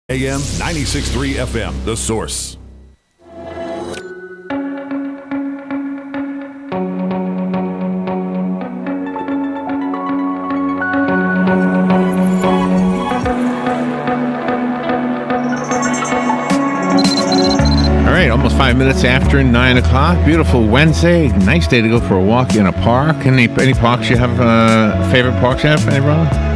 AM 96.3 FM, The Source. All right, almost 5 minutes after 9 o'clock. Beautiful Wednesday. Nice day to go for a walk in a park. Any parks you have, favorite parks you have, any Robin?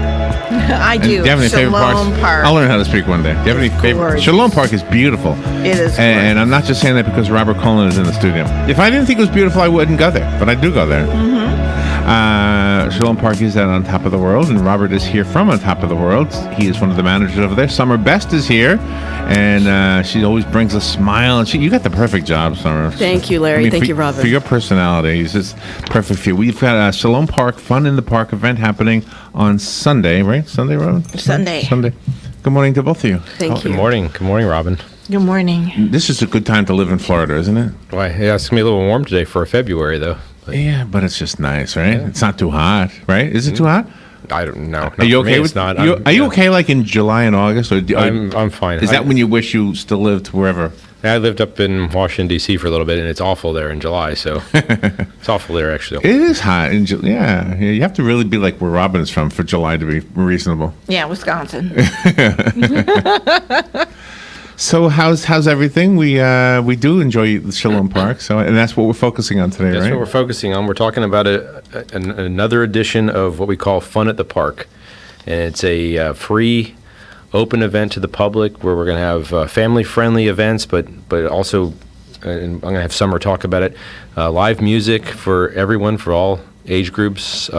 I do. Do you have any favorite Sholom parks? Park. I'll learn how to speak one day. Do you have any favorite? Gorgeous. Sholom Park is beautiful. It is And I'm not just saying that because Robert Colen is in the studio. If I didn't think it was beautiful, I wouldn't go there. But I do go there. Sholom Park is out on top of the world, and Robert is here from on top of the world. He is one of the managers over there. Summer Best is here, and she always brings a smile. And you got the perfect job, Summer. Thank you, Larry. Thank you, Robin. For your personality, it's just perfect for you. We've got a Sholom Park Fun in the Park event happening on Sunday, right? Sunday, Robin? Sunday. Sunday. Good morning to both of you. Thank you. Good morning. Good morning, Robin. Good morning. This is a good time to live in Florida, isn't it? Why? Yeah, it's gonna be a little warm today for February, though. Yeah, but it's just nice, right? It's not too hot, right? Is it too hot? I don't know. Are you okay with? It's not. Are you okay like in July and August? Or I'm fine. Is that when you wish you still lived wherever? I lived up in Washington D.C. for a little bit, and it's awful there in July. So it's awful there actually. It is hot in July. Yeah, you have to really be like where Robin is from for July to be reasonable. Yeah, Wisconsin. So how's everything? We do enjoy the Sholom Park, and that's what we're focusing on today, That's right? what we're focusing on. We're talking about another edition of what we call Fun at the Park, and it's a free, open event to the public where we're going to have family-friendly events, but also, and I'm going to have Summer talk about it, live music for everyone, for all age groups,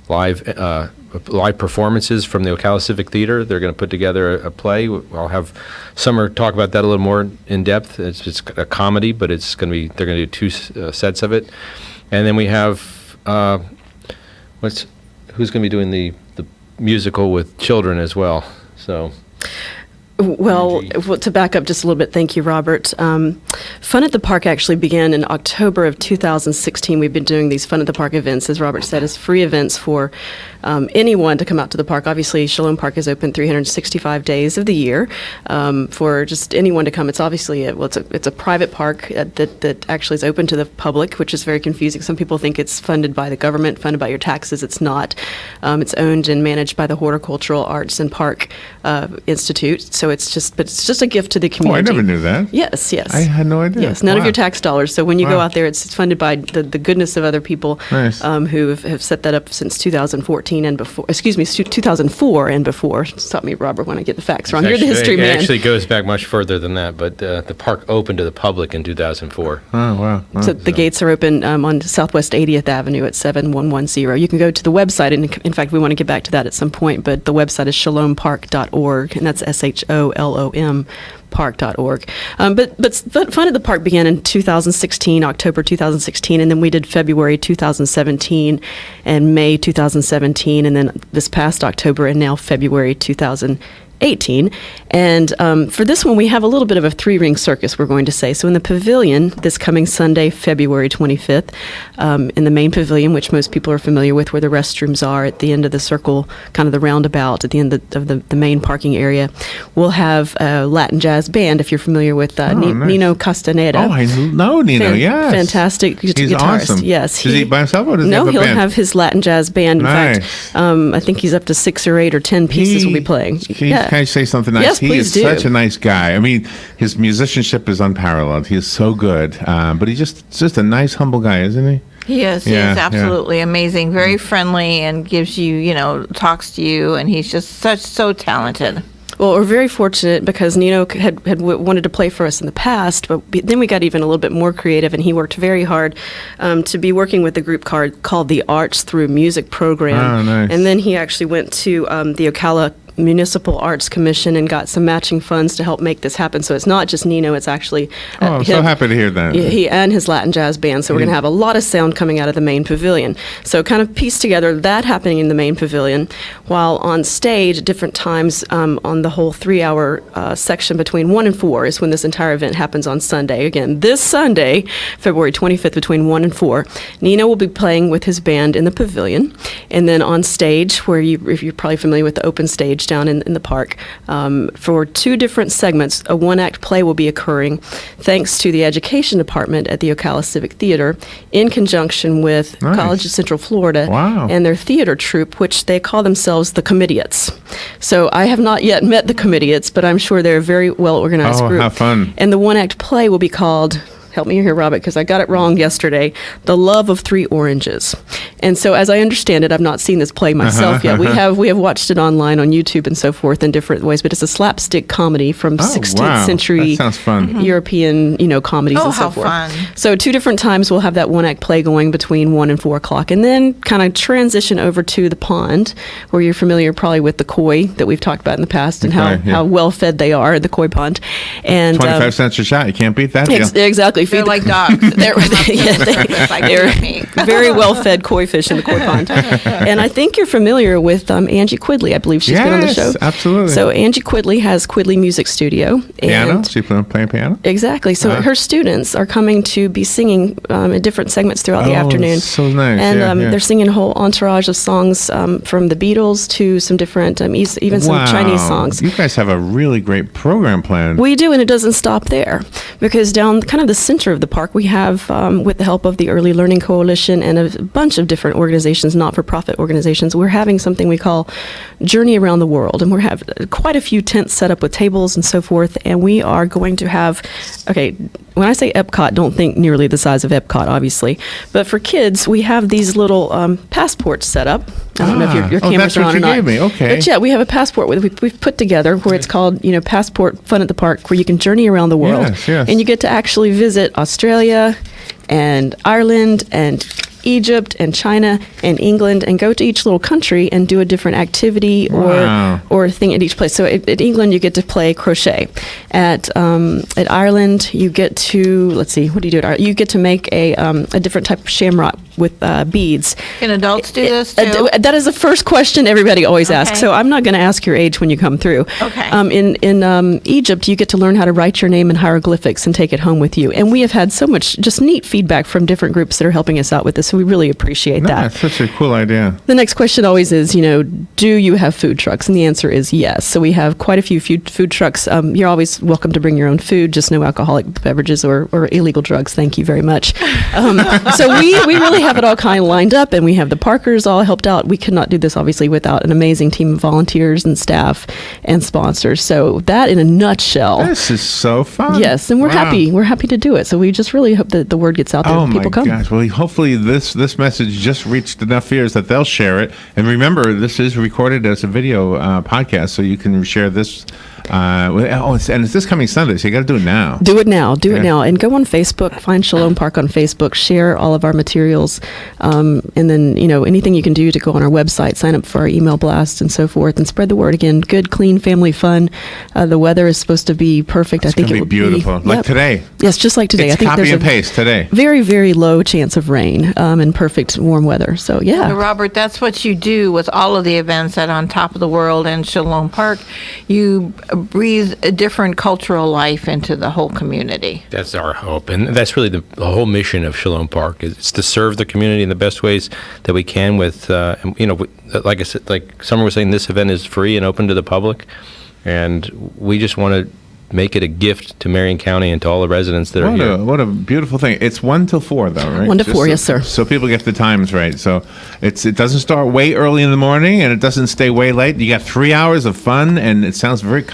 live performances from the Ocala Civic Theater. They're going to put together a play. I'll have Summer talk about that a little more in depth. It's a comedy, but they're going to do two sets of it. And then we have who's going to be doing the musical with children as well. So. Well, to back up just a little bit, thank you, Robert. Fun at the Park actually began in October of 2016. We've been doing these Fun at the Park events, as Robert said, as free events for anyone to come out to the park. Obviously, Sholom Park is open 365 days of the year for just anyone to come. It's obviously it's a private park that actually is open to the public, which is very confusing. Some people think it's funded by the government, funded by your taxes. It's not. It's owned and managed by the Horticultural Arts and Park Institute. So it's just a gift to the community. Oh, I never knew that. Yes. I had no idea. Yes, none of Wow. your tax dollars. So when you go Wow. out there, it's funded by the goodness of other people Nice. who have set that up since 2014 and before. 2004 and before. Stop me, Robert, when I get the facts wrong. You're the history It man. actually goes back much further than that, but the park opened to the public in 2004. Oh, wow. So the gates are open on Southwest 80th Avenue at 7110. You can go to the website, and in fact, we want to get back to that at some point, but the website is shalompark.org, and that's SHOLOM park.org. But Fun at the Park began in 2016, October 2016, and then we did February 2017 and May 2017, and then this past October and now February 2018. And for this one, we have a little bit of a three-ring circus, we're going to say. So in the pavilion, this coming Sunday, February 25th, in the main pavilion, which most people are familiar with, where the restrooms are at the end of the circle, kind of the roundabout at the end of the main parking area, we'll have a Latin jazz band, if you're familiar with nice. Nino Castaneda. Oh, I know Nino, yes. Fantastic He's guitarist. awesome. Yes. Is he by himself or does he No, have a he'll band? have his Latin jazz band. In Nice. fact, I think he's up to 6 or 8 or 10 pieces we'll be playing. Can I say something nice? Yes, he please is do. such a nice guy. I mean, his musicianship is unparalleled. He is so good. But he's just a nice, humble guy, isn't he? He is. He Yeah, is yeah. absolutely amazing. Very friendly and gives you, talks to you, and he's just so talented. Well, we're very fortunate because Nino had wanted to play for us in the past, but then we got even a little bit more creative, and he worked very hard to be working with a group called the Arts Through Music program. Oh, nice. And then he actually went to the Ocala Municipal Arts Commission and got some matching funds to help make this happen. So it's not just Nino, it's actually Oh, I'm so happy to hear that. he and his Latin jazz band. So we're going to have a lot of sound coming out of the main pavilion. So kind of piece together that happening in the main pavilion, while on stage at different times on the whole 3-hour section between 1 and 4 is when this entire event happens on Sunday. Again, this Sunday, February 25th, between 1 and 4, Nino will be playing with his band in the pavilion. And then on stage, if you're probably familiar with the open stage down in the park. For 2 different segments, a one-act play will be occurring thanks to the education department at the Ocala Civic Theater in conjunction with Nice. College of Central Florida Wow. and their theater troupe, which they call themselves the Committeeates. So I have not yet met the Committeeates, but I'm sure they're a very well-organized Oh, group. how fun. And the one-act play will be called, help me here, Robert, because I got it wrong yesterday, The Love of Three Oranges. And so as I understand it, I've not seen this play myself yet. We have watched it online on YouTube and so forth in different ways, but it's a slapstick comedy from 16th wow. century That sounds fun. European, comedies Oh, and so how forth. fun. So 2 different times we'll have that one-act play going between 1 and 4 o'clock, and then kind of transition over to the pond, where you're familiar probably with the koi that we've talked about in the past and Okay, yeah. how well-fed they are at the koi pond. And 25 cents a shot. You can't beat that. exactly. They're Feed the- like dogs. They're, It's like they're meat. very well-fed koi fish in the koi pond. And I think you're familiar with Angie Quidley. I believe she's been on the Yes, show. absolutely. So Angie Quidley has Quidley Music Studio. Piano? And So you playing piano? exactly. So her students are coming to be singing in different segments throughout the Oh, afternoon. so nice. And Yeah, yeah. they're singing a whole entourage of songs from the Beatles to some different, even some Chinese songs. You guys have a really great program planned. We do, and it doesn't stop there, because down kind of the center of the park, we have, with the help of the Early Learning Coalition and a bunch of different organizations, not-for-profit organizations, we're having something we call Journey Around the World, and we have quite a few tents set up with tables and so forth, and we are going to have, okay, when I say Epcot, don't think nearly the size of Epcot, obviously, but for kids, we have these little passports set up. I don't know if your cameras that's are what on or you not. gave me. Okay. But yeah, we have a passport we've put together where it's called, Passport Fun at the Park, where you can journey around the world. Yes, yes. And you get to actually visit Australia and Ireland and Egypt and China and England, and go to each little country and do a different activity Wow. or thing at each place. So at England, you get to play crochet. At Ireland, you get to, let's see, what do you do at Ireland? You get to make a different type of shamrock with beads. Can adults do this too? That is the first question everybody always asks. Okay. So I'm not going to ask your age when you come through. Okay. In Egypt, you get to learn how to write your name in hieroglyphics and take it home with you. And we have had so much just neat feedback from different groups that are helping us out with this. So we really appreciate No, that. that's such a cool idea. The next question always is, do you have food trucks? And the answer is yes. So we have quite a few food trucks. You're always welcome to bring your own food, just no alcoholic beverages or illegal drugs. Thank you very much. So we really have it all kind of lined up, and we have the Parkers all helped out. We could not do this, obviously, without an amazing team of volunteers and staff and sponsors. So that in a nutshell. This is so fun. Yes, and we're Wow. happy. We're happy to do it. So we just really hope that the word gets out there Oh and my people come. gosh! Well, hopefully this message just reached enough ears that they'll share it. And remember, this is recorded as a video podcast, so you can share this. And it's this coming Sunday, so you got to do it now. Do it now. Do Yeah. it now. And go on Facebook. Find Sholom Park on Facebook. Share all of our materials. And then, anything you can do to go on our website, sign up for our email blast and so forth, and spread the word. Again, good, clean family fun. The weather is supposed to be perfect. It's I think gonna it be would beautiful. Like Yep. today. Yes, just like today. It's I think copy there's and a paste today. very, very low chance of rain and perfect warm weather. So, yeah. Robert, that's what you do with all of the events at On Top of the World and Sholom Park. You breathe a different cultural life into the whole community. That's our hope, and that's really the whole mission of Sholom Park. It's to serve the community in the best ways that we can. With like I said, like Summer was saying, this event is free and open to the public, and we just want to make it a gift to Marion County and to all the residents that are here. What a beautiful thing. It's 1 till 4, though, right? 1 to 4, yes, sir. So people get the times right. So it doesn't start way early in the morning, and it doesn't stay way late. You got 3 hours of fun, and it sounds very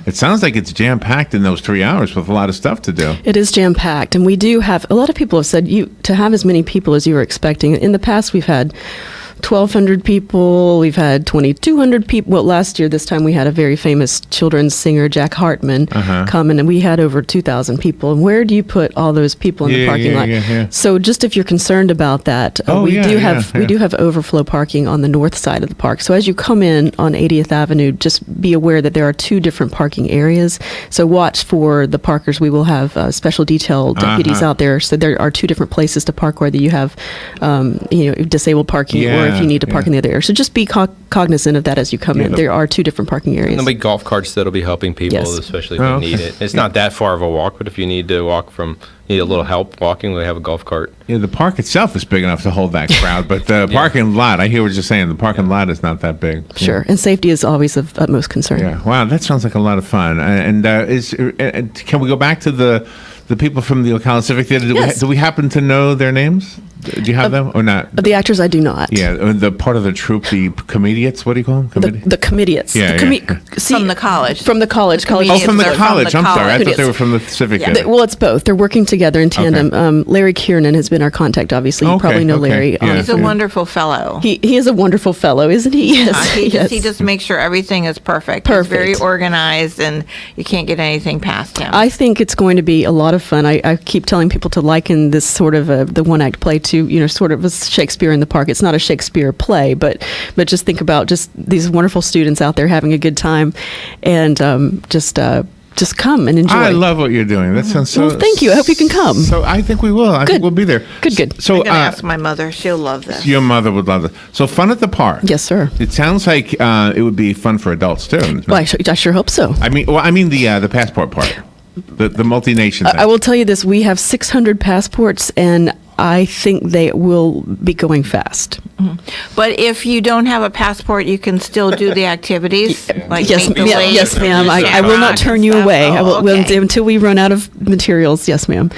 It sounds like it's jam-packed in those 3 hours with a lot of stuff to do. It is jam-packed, and we do have, a lot of people have said, to have as many people as you were expecting. In the past, we've had 1,200 people. We've had 2,200 people. Well, last year, this time, we had a very famous children's singer, Jack Hartman, come in, and we had over 2,000 people. And where do you put all those people in the parking lot? Yeah. So just if you're concerned about that, we do have overflow parking on the north side of the park. So as you come in on 80th Avenue, just be aware that there are 2 different parking areas. So watch for the parkers. We will have special detail deputies out there. So there are 2 different places to park, whether you have disabled parking or if you need to park in the other area. So just be cognizant of that as you come in. There are 2 different parking areas. And there'll be golf carts that'll be helping people, Yes. especially if they need it. It's not that far of a walk, but if you need to need a little help walking, we have a golf cart. Yeah, the park itself is big enough to hold that crowd, but the parking lot, I hear what you're saying, the parking lot is not that big. Sure, and safety is always of utmost concern. Yeah, wow, that sounds like a lot of fun. And can we go back to the people from the Ocala Civic Theater? Yes. Do we happen to know their names? Do you have them or not? The actors, I do not. Yeah, the part of the troupe, the comediates, what do you call them? The comediates. Yeah, From the college. From the college. Oh, from the They're college. from the I'm sorry. I thought they college. were from the Civic Theater. Well, it's both. They're working together in tandem. Larry Kiernan has been our contact, obviously. You probably know Larry. Yeah. He's a wonderful fellow. He is a wonderful fellow, isn't he? Yes. He just makes sure everything is perfect. He's very organized, and you can't get anything past him. I think it's going to be a lot of fun. I keep telling people to liken this sort of the one-act play to, sort of a Shakespeare in the Park. It's not a Shakespeare play, but just think about just these wonderful students out there having a good time, and just come and enjoy. I love what you're doing. That sounds so. Well, thank you. I hope you can come. So I think we will. I think we'll be there. Good. So I'm going to ask my mother. She'll love this. your mother would love it. So fun at the park. Yes, sir. It sounds like it would be fun for adults too. Well, I sure hope so. I mean the passport part, the multi-nation thing. I will tell you this: we have 600 passports, and I think they will be going fast. But if you don't have a passport, you can still do the activities. Like Yes, make the lake. yes, ma'am. I will not turn you away. I will, okay. until we run out of materials. Yes, ma'am.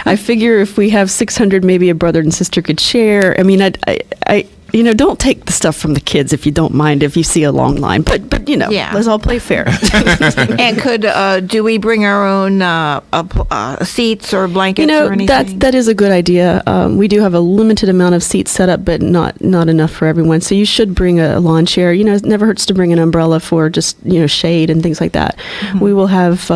I figure if we have 600, maybe a brother and sister could share. I mean, I don't take the stuff from the kids if you don't mind if you see a long line. But let's all play fair. And do we bring our own seats or blankets or anything? that is a good idea. We do have a limited amount of seats set up, but not enough for everyone. So you should bring a lawn chair. It never hurts to bring an umbrella for just shade and things like that. Mm-hmm. We will have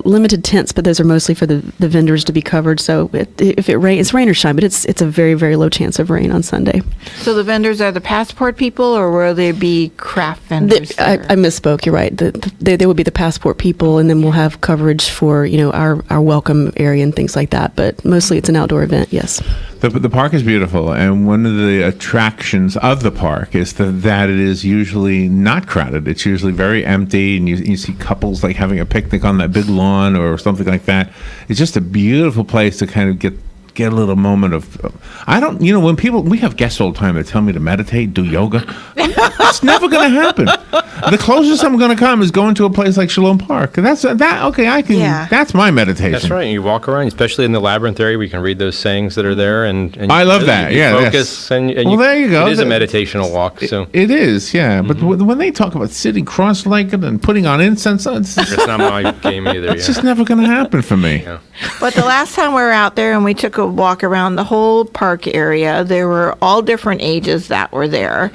limited tents, but those are mostly for the vendors to be covered. So if it rains, it's rain or shine, but it's a very, very low chance of rain on Sunday. So the vendors are the passport people, or will there be craft vendors? I misspoke. You're right. They would be the passport people, and then we'll have coverage for our welcome area and things like that. But mostly it's an outdoor event. Yes. The park is beautiful, and one of the attractions of the park is that it is usually not crowded. It's usually very empty, and you see couples like having a picnic on that big lawn or something like that. It's just a beautiful place to kind of get a little moment of. I don't, when we have guests all the time that tell me to meditate, do yoga. It's never going to happen. The closest I'm going to come is going to a place like Sholom Park. And that's okay. I can. Yeah. That's my meditation. That's right. You walk around, especially in the labyrinth area, where you can read those sayings that are there, and I love that. You focus. Yes. And there you go. It is a meditational walk. So it is. Yeah. But when they talk about sitting cross-legged and putting on incense, it's not my game either. It's just never going to happen for me. Yeah. But the last time we were out there and we took a walk around the whole park area, there were all different ages that were there.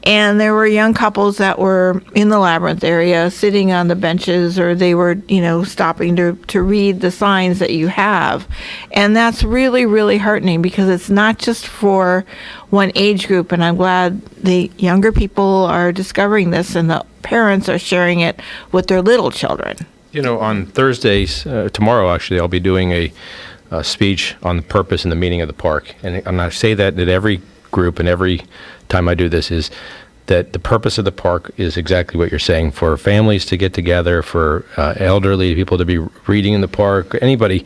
And there were young couples that were in the labyrinth area sitting on the benches, or they were, stopping to read the signs that you have. And that's really, really heartening, because it's not just for one age group. And I'm glad the younger people are discovering this and the parents are sharing it with their little children. On Thursdays, tomorrow actually, I'll be doing a speech on the purpose and the meaning of the park. And I say that every group and every time I do this is that the purpose of the park is exactly what you're saying, for families to get together, for elderly people to be reading in the park, anybody.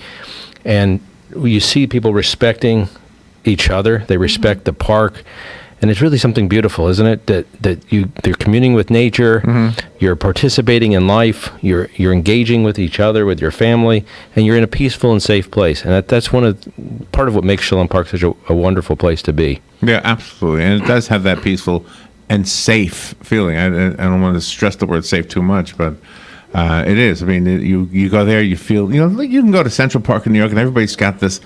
And you see people respecting each other. They respect the park. And it's really something beautiful, isn't it? That they're communing with nature, you're participating in life, you're engaging with each other, with your family, and you're in a peaceful and safe place. And that's part of what makes Sholom Park such a wonderful place to be. Yeah, absolutely. And it does have that peaceful and safe feeling. I don't want to stress the word safe too much, but it is. I mean, you go there, you feel, you can go to Central Park in New York, and everybody's got this,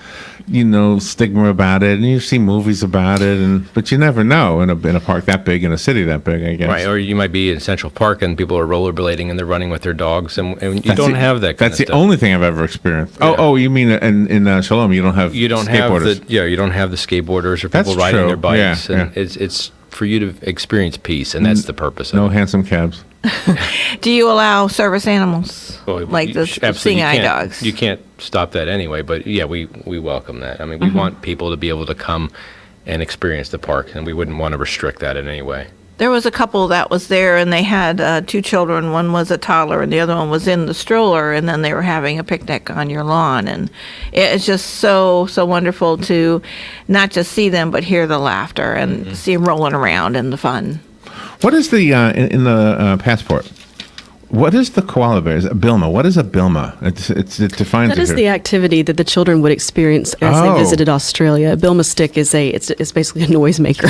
stigma about it, and you see movies about it, but you never know in a park that big, in a city that big, I guess. Right, or you might be in Central Park and people are rollerblading and they're running with their dogs, and you don't have that kind of stuff. That's the only thing I've ever experienced. Yeah. Oh, you mean in Sholom, you don't have skateboarders? You don't have the skateboarders or people riding their bikes. Yeah, and it's for you to experience peace, and that's the purpose of it. No handsome cabs. Do you allow service animals, like the seeing eye dogs? You can't stop that anyway, but yeah, we welcome that. I mean, we want people to be able to come and experience the park, and we wouldn't want to restrict that in any way. There was a couple that was there, and they had 2 children. One was a toddler, and the other one was in the stroller, and then they were having a picnic on your lawn. And it's just so wonderful to not just see them, but hear the laughter and see them rolling around and the fun. What is the in the passport? What is the koala bear? Is it a Bilma? What is a Bilma? It defines That it is here. the activity that the children would experience as they visited Australia. A Bilma stick is it's basically a noisemaker.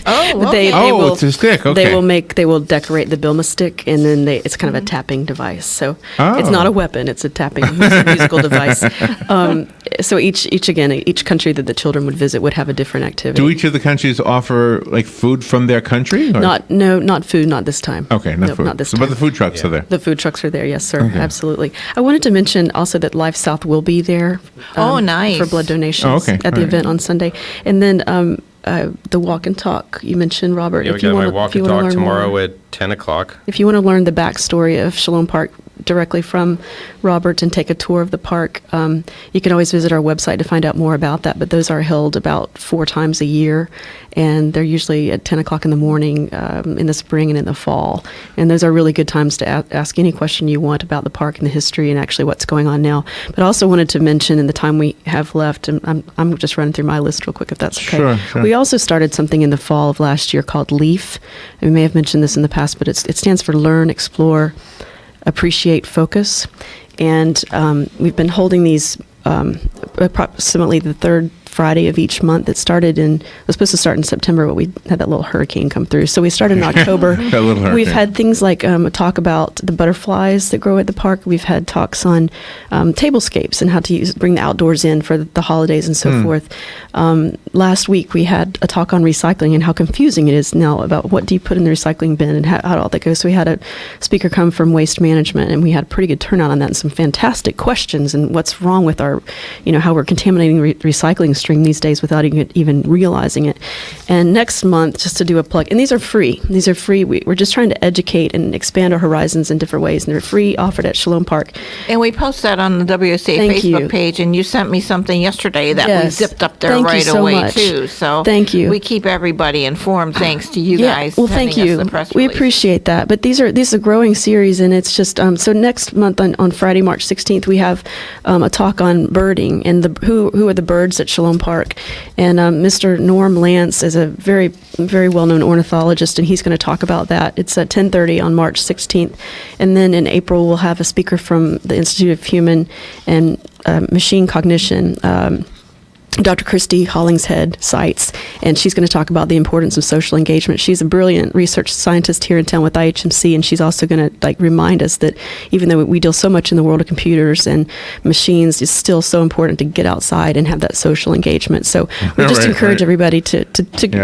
Oh, They okay. will- it's a stick. Okay. They will decorate the Bilma stick, and then it's kind of a tapping device. So it's not a weapon; it's a tapping musical device. So each country that the children would visit would have a different activity. Do each of the countries offer like food from their country? Or? Not food, not this time. Okay, not Nope, food. not this So, time. but the food trucks are there. The food trucks are there, yes, sir. Okay. Absolutely. I wanted to mention also that Life South will be there. Oh, nice. For blood donations Oh, okay. at the All right. event on Sunday. And then the walk and talk you mentioned, Robert. Yeah, we got my walk and talk tomorrow at 10 o'clock. If you want to learn the backstory of Sholom Park directly from Robert and take a tour of the park, you can always visit our website to find out more about that. But those are held about 4 times a year, and they're usually at 10 o'clock in the morning in the spring and in the fall. And those are really good times to ask any question you want about the park and the history and actually what's going on now. But I also wanted to mention in the time we have left, and I'm just running through my list real quick if that's okay. Sure. We also started something in the fall of last year called LEAF. We may have mentioned this in the past, but it stands for Learn, Explore, Appreciate, Focus. And we've been holding these approximately the third Friday of each month. It was supposed to start in September, but we had that little hurricane come through. So we started in October. That little hurricane. We've had things like a talk about the butterflies that grow at the park. We've had talks on tablescapes and how to bring the outdoors in for the holidays and so forth. Last week we had a talk on recycling and how confusing it is now about what do you put in the recycling bin and how all that goes. So we had a speaker come from Waste Management, and we had a pretty good turnout on that and some fantastic questions and what's wrong with our, how we're contaminating recycling stream these days without even realizing it. And next month, just to do a plug, and these are free. We're just trying to educate and expand our horizons in different ways, and they're free, offered at Sholom Park. And we post that on the WSA Thank Facebook you. page, and you sent me something yesterday that we Yes. zipped up there Thank you right so away much. too. So Thank you. We keep everybody informed thanks to you guys. Well, sending thank you. us the press We release. appreciate that. But this is a growing series, and it's just so next month on Friday, March 16th, we have a talk on birding and who are the birds at Sholom Park. And Mr. Norm Lance is a very, very well-known ornithologist, and he's going to talk about that. It's at 10:30 on March 16th. And then in April, we'll have a speaker from the Institute of Human and Machine Cognition, Dr. Christy Hollingshead Seitz, and she's going to talk about the importance of social engagement. She's a brilliant research scientist here in town with IHMC, and she's also going to remind us that even though we deal so much in the world of computers and machines, it's still so important to get outside and have that social engagement. So we just encourage everybody to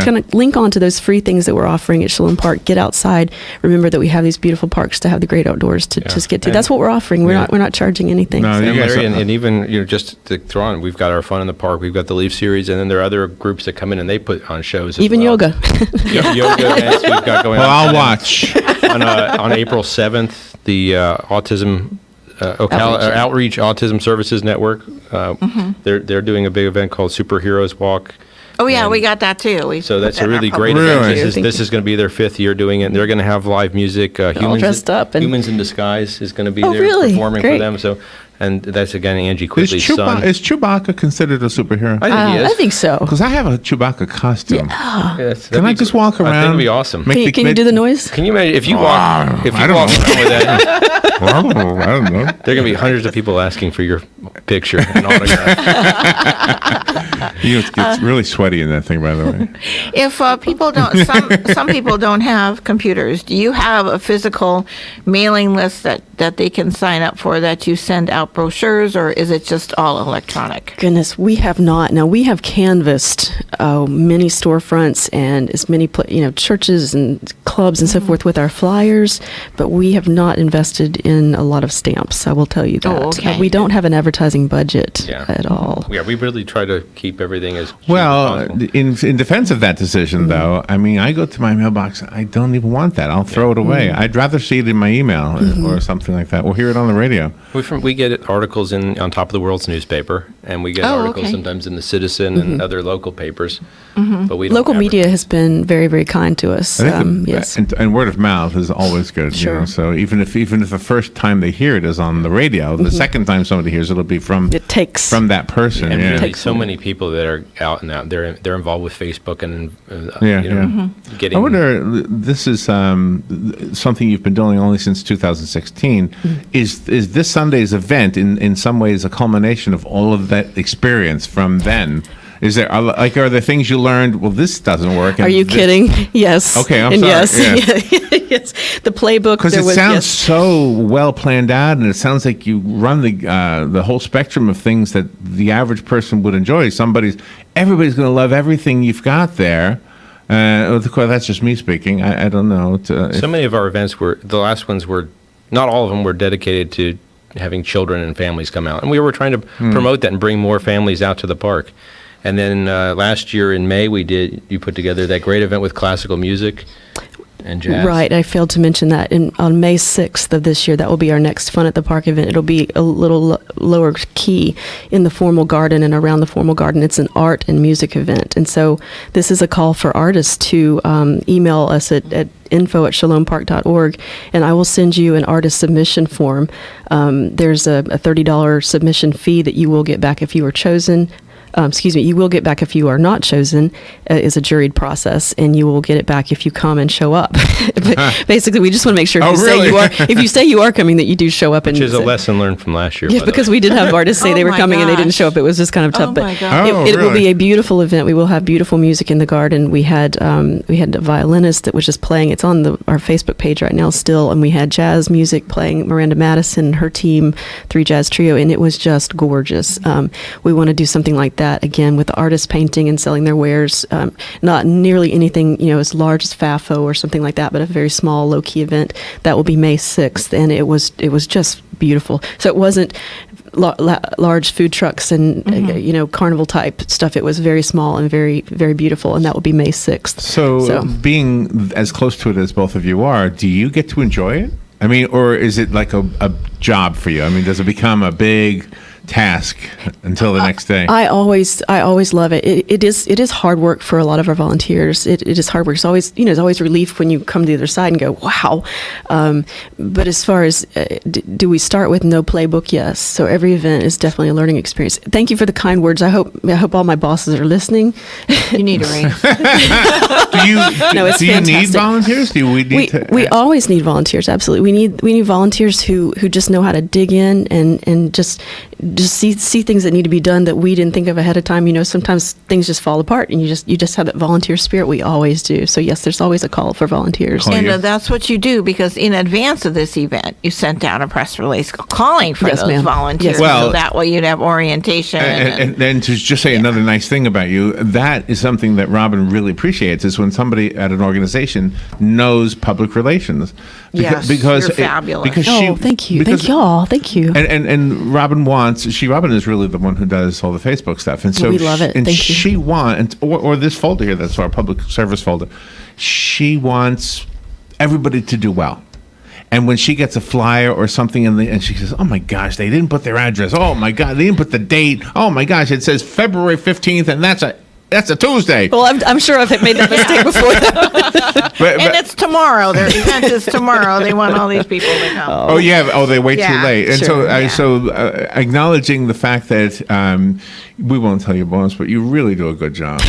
kind of link on to those free things that we're offering at Sholom Park. Get outside. Remember that we have these beautiful parks to have the great outdoors to just get to. And- That's what we're offering. We're not charging anything. No, So- you And guys Larry, are- and even just to throw on, we've got our Fun in the Park, we've got the Leaf series, and then there are other groups that come in and they put on shows. As Even well. yoga. Yoga events we've got going Well, on. I'll watch. On April 7th, the Autism Outreach Autism Services Network. They're doing a big event called Superheroes Walk. Oh yeah, And we got that too. We So put that's that a in our really public great event. Really? This is going to be their 5th year doing it. They're going to have live music. dressed up and- Humans in Disguise is going to be Oh, there really? performing Great. for them. So, and that's again Angie Is Quigley's son. Chewbacca considered a superhero? I think he is. I think so. Because I have a Chewbacca costume. Yes, Can that'd I be just gr- walk I think around? it'd be awesome. Make Can you do the noise? Can you imagine if you walk? If I you don't walk know. around with that, I don't know. there are going to be hundreds of people asking for your picture and autograph. It's really sweaty in that thing, by the way. If people don't, some people don't have computers. Do you have a physical mailing list that they can sign up for that you send out brochures, or is it just all electronic? Goodness, we have not. Now we have canvassed many storefronts and as many churches and clubs and so forth with our flyers, but we have not invested in a lot of stamps. I will tell you that. Oh, okay. We don't have an advertising budget at all. Yeah, we really try to keep everything as cheap Well, as possible. in defense of that decision, though, I mean, I go to my mailbox. I don't even want that. I'll throw it away. I'd rather see it in my email or something like that, or hear it on the radio. We get articles on Top of the World's newspaper, and we get Oh, articles okay. sometimes in the Citizen and other local papers. But we don't Local media advertise. has been very, very kind to us. I think Yes. and word of mouth is always good. You Sure. know? So even if the first time they hear it is on the radio, the second time somebody hears it, it'll be from It takes. that person. And yeah. really, Takes so some- many people that are out and out. They're involved with Facebook and Yeah, you know, getting. I wonder. This is something you've been doing only since 2016. Is this Sunday's event in some ways a culmination of all of that experience from then? Is there are there things you learned? Well, this doesn't work. Are and you this- kidding? Yes. Okay, I'm and sorry, Yes. Yes. The playbook. Because there it was- sounds yes. so well planned out, and it sounds like you run the whole spectrum of things that the average person would enjoy. Everybody's going to love everything you've got there. Of course, that's just me speaking. I don't know. So many of our events the last ones were, not all of them were dedicated to having children and families come out. And we were trying to promote that and bring more families out to the park. And then last year in May, you put together that great event with classical music and jazz. Right, I failed to mention that. On May 6th of this year, that will be our next Fun at the Park event. It'll be a little lower key in the formal garden and around the formal garden. It's an art and music event. And so this is a call for artists to email us at info@shalompark.org, and I will send you an artist submission form. There's a $30 submission fee that you will get back if you are chosen. You will get back if you are not chosen. Is a juried process, and you will get it back if you come and show up. But basically, we just want to make sure if you say you are coming, that you do show up. Which and is a lesson learned from last year. Yeah, by the because way. we did have artists say Oh they were my coming and they didn't gosh. show up. It was just kind of tough. Oh but my gosh. it will be really? a beautiful event. We will have beautiful music in the garden. We had a violinist that was just playing. It's on our Facebook page right now still, and we had jazz music playing. Miranda Madison and her team, 3 Jazz Trio, and it was just gorgeous. We want to do something like that again with the artists painting and selling their wares. Not nearly anything as large as FAFO or something like that, but a very small, low key event. That will be May 6th, and it was just beautiful. So it wasn't large food trucks and carnival type stuff. It was very small and very, very beautiful, and that will be May 6th. So being as close to it as both of you are, do you get to enjoy it? I mean, or is it like a job for you? I mean, does it become a big task until the next day? I always love it. It is hard work for a lot of our volunteers. It is hard work. It's always it's always relief when you come to the other side and go, wow. But as far as do we start with no playbook? Yes. So every event is definitely a learning experience. Thank you for the kind words. I hope all my bosses are listening. You need a raise. Do you No, it's do you need fantastic. volunteers? Do we need We always need volunteers. Absolutely, we need volunteers who just know how to dig in and just see things that need to be done that we didn't think of ahead of time. Sometimes things just fall apart, and you just have that volunteer spirit. We always do. So yes, there's always a call for volunteers. Oh, And yeah. that's what you do, because in advance of this event, you sent out a press release calling for Yes, those ma'am. volunteers. Yes. Well- so that way you'd have orientation. And then to just say another nice thing about you, that is something that Robin really appreciates, is when somebody at an organization knows public relations. Yes, you're fabulous. Because Oh, thank you, because- thank y'all, thank you. And Robin Robin is really the one who does all the Facebook stuff, and so We love it. And Thank you. she wants, or this folder here, that's our public service folder. She wants everybody to do well. And when she gets a flyer or something, and she says, "Oh my gosh, they didn't put their address. Oh my God, they didn't put the date. Oh my gosh, it says February 15th, and that's a Tuesday." Well, I'm sure I've made that mistake before. And it's tomorrow. Their event is tomorrow. They want all these people to come. Oh yeah. Oh, they wait too Yeah, late. And sure, so acknowledging the fact that we won't tell you bonus, but you really do a good job.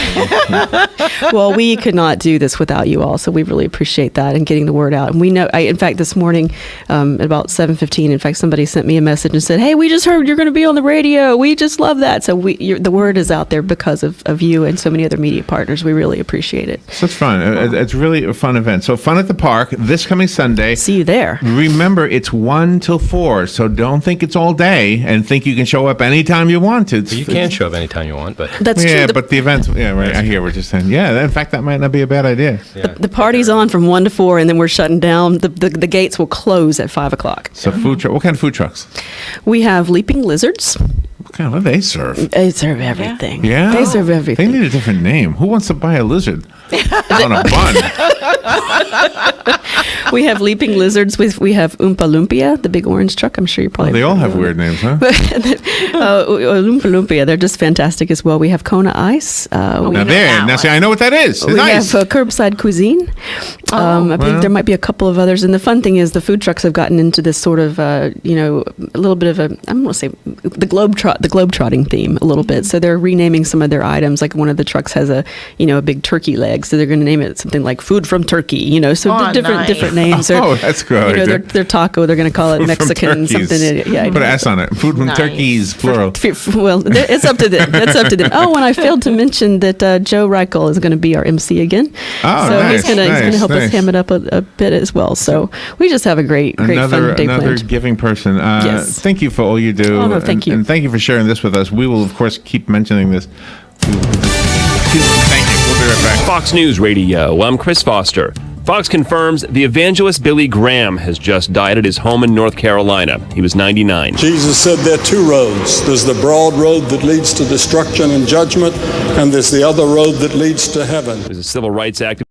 Well, we could not do this without you all, so we really appreciate that and getting the word out. And we know, in fact, this morning at about 7:15, in fact, somebody sent me a message and said, "Hey, we just heard you're going to be on the radio. We just love that." So the word is out there because of you and so many other media partners. We really appreciate it. So it's fun. It's really a fun event. So Fun at the Park this coming Sunday. See you there. Remember, it's 1 till 4, so don't think it's all day and think you can show up anytime you want to. You can show up anytime you want, but That's Yeah, true. but the events, right, I hear what you're saying. Yeah, in fact, that might not be a bad idea. The party's on from 1 to 4, and then we're shutting down. The gates will close at 5 o'clock. So what kind of food trucks? We have leaping lizards. What do they serve? They serve everything. Yeah? They serve everything. They need a different name. Who wants to buy a lizard on a bun? We have leaping lizards. We have Oompa Lumpia, the big orange truck. I'm sure you probably. They all have weird names, huh? Oompa Lumpia, they're just fantastic as well. We have Kona Ice. Now see, I know what that is. We Nice. have curbside cuisine. I believe there might be a couple of others. And the fun thing is the food trucks have gotten into this sort of, a little bit of I don't want to say the globetrotting theme a little bit. So they're renaming some of their items. Like one of the trucks has a big turkey leg. So they're going to name it something like food from Turkey, So different names. Oh, that's good. Their taco, they're going to call it Food from Mexican turkeys. something. Yeah, Put an S on it. Food from Nice. turkeys, plural. Well, it's up to them. That's up to them. Oh, and I failed to mention that Joe Reichel is going to be our MC again. Oh, so nice, he's going to help nice. us ham it up a bit as well. So we just have a great fun day Another planned. giving person. Yes. Thank you for all you do. Oh, no, thank you. And thank you for sharing this with us. We will, of course, keep mentioning this. Thank you. We'll be right back. Fox News Radio. I'm Chris Foster. Fox confirms the evangelist Billy Graham has just died at his home in North Carolina. He was 99. Jesus said there are two roads. There's the broad road that leads to destruction and judgment, and there's the other road that leads to heaven. He was a civil rights activist.